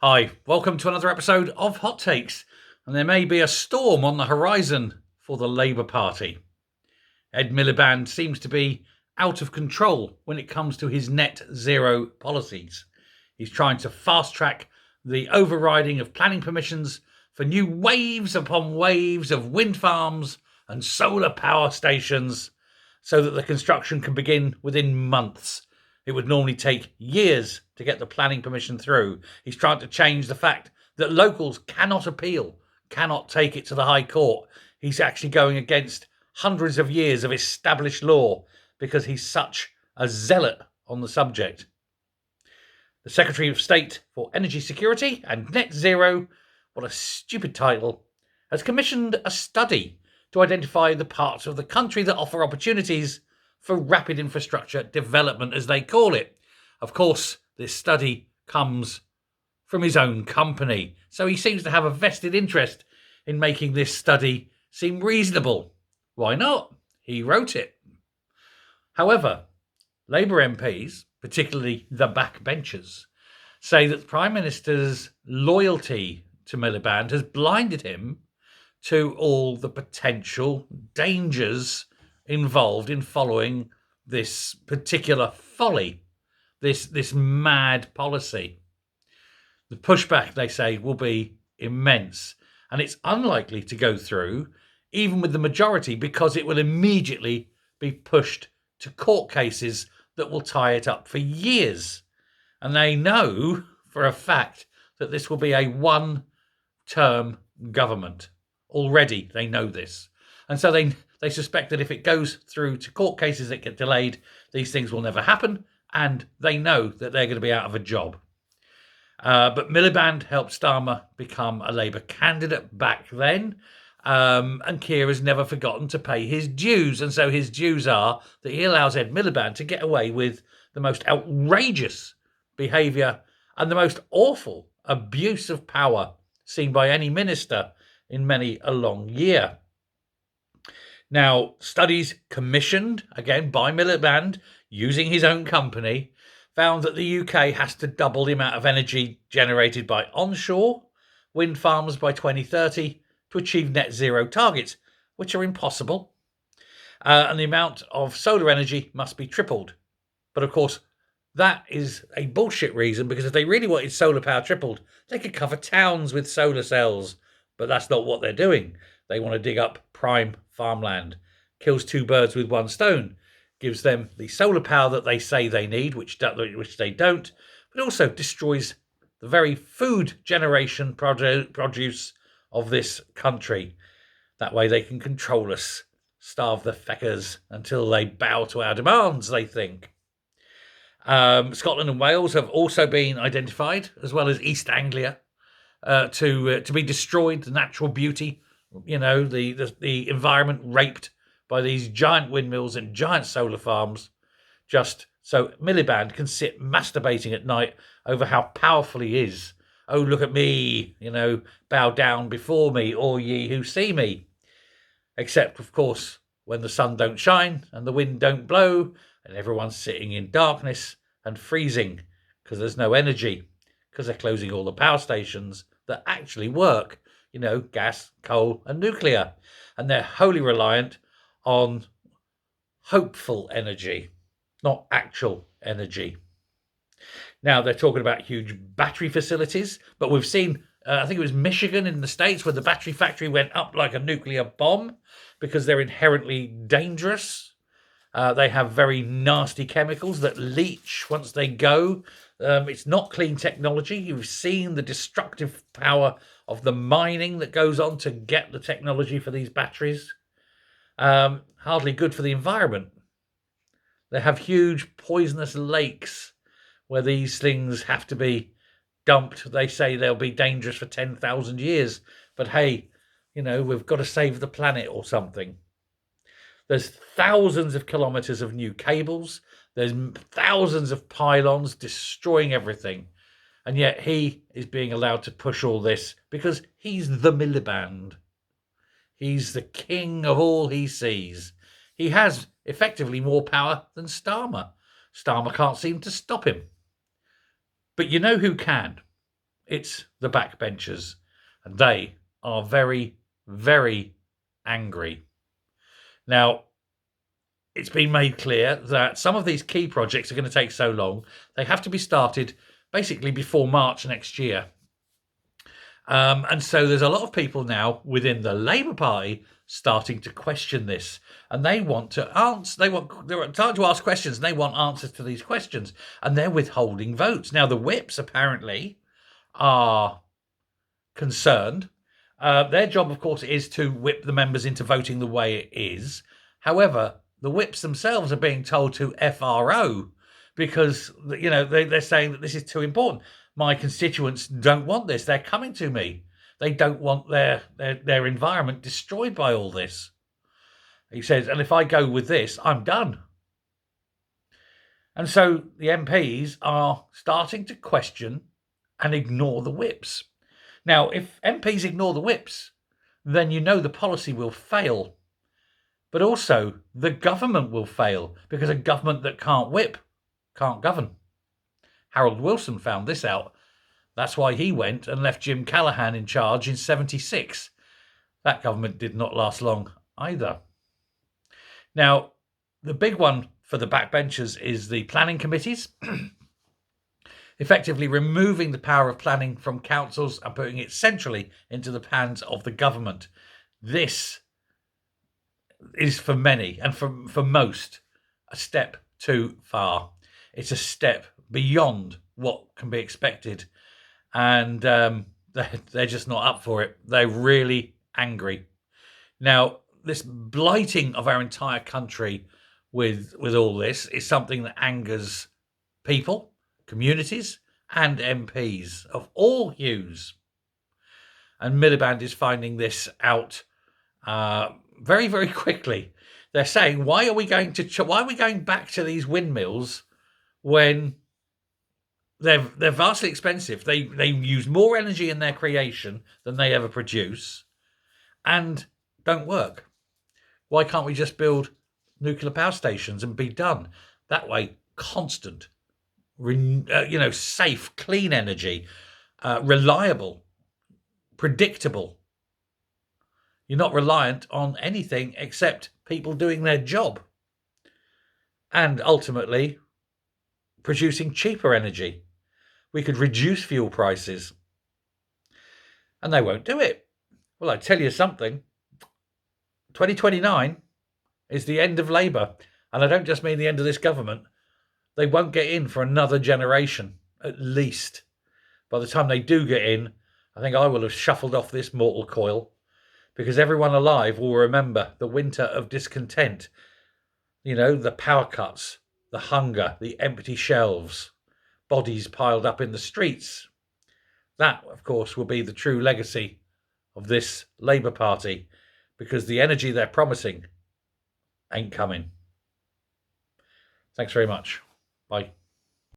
Hi, welcome to another episode of Hot Takes. And there may be a storm on the horizon for the Labour Party. Ed Miliband seems to be out of control when it comes to his net zero policies. He's trying to fast track the overriding of planning permissions for new waves upon waves of wind farms and solar power stations so that the construction can begin within months. It would normally take years to get the planning permission through. He's trying to change the fact that locals cannot appeal, cannot take it to the High Court. He's actually going against hundreds of years of established law because he's such a zealot on the subject. The Secretary of State for Energy Security and Net Zero, what a stupid title, has commissioned a study to identify the parts of the country that offer opportunities for rapid infrastructure development, as they call it. Of course, this study comes from his own company, so he seems to have a vested interest in making this study seem reasonable. Why not? He wrote it. However, Labour MPs, particularly the backbenchers, say that the Prime Minister's loyalty to Miliband has blinded him to all the potential dangers involved in following this particular folly, this mad policy. The pushback, they say, will be immense, and it's unlikely to go through, even with the majority, because it will immediately be pushed to court cases that will tie it up for years. And they know for a fact that this will be a one-term government. Already they know this. And so they suspect that if it goes through to court cases that get delayed, these things will never happen, and they know that they're going to be out of a job. But Miliband helped Starmer become a Labour candidate back then, and Keir has never forgotten to pay his dues, and so his dues are that he allows Ed Miliband to get away with the most outrageous behaviour and the most awful abuse of power seen by any minister in many a long year. Now, studies commissioned, again, by Miliband, using his own company, found that the UK has to double the amount of energy generated by onshore wind farms by 2030 to achieve net zero targets, which are impossible. And the amount of solar energy must be tripled. But of course, that is a bullshit reason, because if they really wanted solar power tripled, they could cover towns with solar cells. But that's not what they're doing. They want to dig up prime farmland. Kills two birds with one stone. Gives them the solar power that they say they need, which they don't, but also destroys the very food generation produce of this country. That way they can control us, starve the feckers until they bow to our demands, they think. Scotland and Wales have also been identified, as well as East Anglia, to be destroyed, the natural beauty, the environment raped by these giant windmills and giant solar farms, just so Miliband can sit masturbating at night over how powerful he is. Oh, look at me, bow down before me, all ye who see me. Except, of course, when the sun don't shine and the wind don't blow and everyone's sitting in darkness and freezing because there's no energy, because they're closing all the power stations that actually work, gas, coal and nuclear. And they're wholly reliant on hopeful energy, not actual energy. Now, they're talking about huge battery facilities, but we've seen, I think it was Michigan in the States, where the battery factory went up like a nuclear bomb because they're inherently dangerous. They have very nasty chemicals that leach once they go. It's not clean technology. You've seen the destructive power of the mining that goes on to get the technology for these batteries. Hardly good for the environment. They have huge poisonous lakes where these things have to be dumped. They say they'll be dangerous for 10,000 years. But hey, we've got to save the planet or something. There's thousands of kilometres of new cables. There's thousands of pylons destroying everything. And yet he is being allowed to push all this because he's the Miliband. He's the king of all he sees. He has effectively more power than Starmer. Starmer can't seem to stop him. But you know who can? It's the backbenchers, and they are very, very angry. Now, it's been made clear that some of these key projects are going to take so long, they have to be started basically before March next year. And so there's a lot of people now within the Labour Party starting to question this, and they want to answer. They're starting to ask questions, and they want answers to these questions, and they're withholding votes. Now the whips apparently are concerned. Their job, of course, is to whip the members into voting the way it is. However, the whips themselves are being told to FRO because they're saying that this is too important. My constituents don't want this. They're coming to me. They don't want their environment destroyed by all this. He says, and if I go with this, I'm done. And so the MPs are starting to question and ignore the whips. Now, if MPs ignore the whips, then the policy will fail. But also, the government will fail, because a government that can't whip can't govern. Harold Wilson found this out. That's why he went and left Jim Callaghan in charge in '76. That government did not last long either. Now, the big one for the backbenchers is the planning committees, effectively removing the power of planning from councils and putting it centrally into the hands of the government. This is for many, and for most, a step too far. It's a step beyond what can be expected, and they're just not up for it. They're really angry. Now, this blighting of our entire country with all this is something that angers people, communities, and MPs of all hues. And Miliband is finding this out very, very quickly. They're saying, why are we going back to these windmills when they're vastly expensive? They use more energy in their creation than they ever produce, and don't work. Why can't we just build nuclear power stations and be done? That way, constant, safe, clean energy, reliable, predictable. You're not reliant on anything except people doing their job, and ultimately producing cheaper energy. We could reduce fuel prices, and they won't do it. Well, I tell you something, 2029 is the end of Labour, and I don't just mean the end of this government. They won't get in for another generation, at least. By the time they do get in, I think I will have shuffled off this mortal coil, because everyone alive will remember the winter of discontent, the power cuts, the hunger, the empty shelves, bodies piled up in the streets. That, of course, will be the true legacy of this Labour Party, because the energy they're promising ain't coming. Thanks very much. Bye.